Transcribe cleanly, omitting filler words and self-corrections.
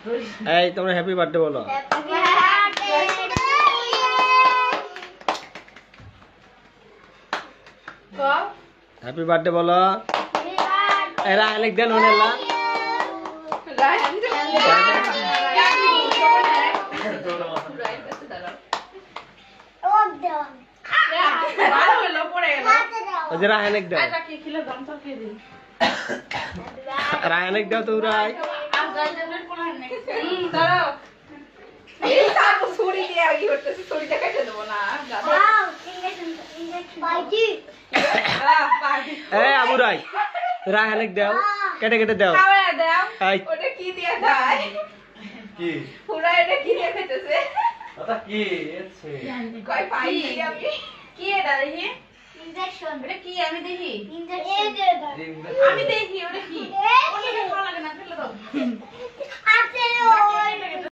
এই তোমরা happy birthday বলো। হ্যাপি বার্থডে বলো। এরা অনেক দিন হলো না। রায়নেক দাও, রায়নেক দাও তো রাই। আবু রাই রায়নেক দাও, কেটে কেটে দাও। ওটা কি দিয়ে খায়? কি পুরা এটা কি দিয়ে খেতেছে? ওটা কি এছে কই পাই আমি কি এটা দেখি ইনজেকশন এটা কি আমি দেখি ইনজেকশন আমি দেখি ওটা কি ওটা ভালো লাগে না ফেলে দাও